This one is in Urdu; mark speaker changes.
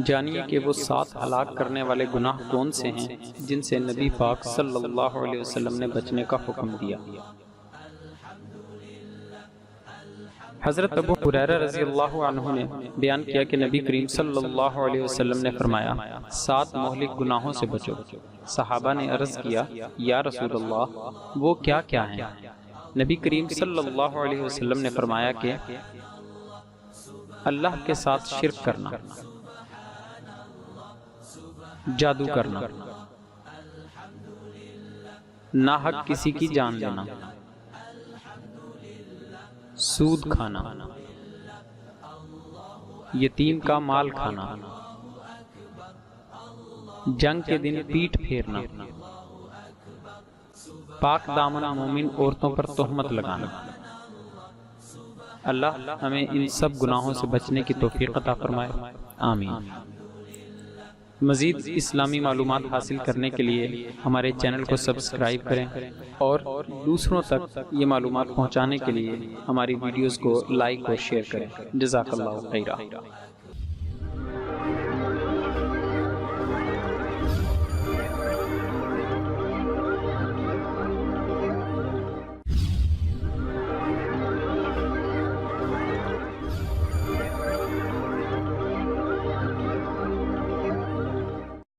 Speaker 1: جانیے کہ وہ 7 ہلاک کرنے والے گناہ کون سے ہیں جن سے نبی پاک صلی اللہ علیہ وسلم نے بچنے کا حکم دیا۔ حضرت ابو ہریرہ رضی اللہ عنہ نے بیان کیا کہ نبی کریم صلی اللہ علیہ وسلم نے فرمایا 7 مہلک گناہوں سے بچو۔ صحابہ نے عرض کیا یا رسول اللہ وہ کیا کیا ہیں؟ نبی کریم صلی اللہ علیہ وسلم نے فرمایا کہ اللہ کے ساتھ شرک کرنا، جادو کرنا، ناحق کسی کی جان لینا، سود کھانا، یتیم کا مال کھانا، جنگ کے دن پیٹھ پھیرنا، پاک دامن مومن عورتوں پر تہمت لگانا۔ اللہ ہمیں ان سب گناہوں سے بچنے کی توفیق عطا فرمائے، آمین۔ مزید اسلامی معلومات حاصل کرنے کے لیے ہمارے چینل کو سبسکرائب کریں اور دوسروں تک یہ معلومات پہنچانے کے لیے ہماری ویڈیوز کو لائک اور شیئر کریں۔ جزاک اللہ خیرہ۔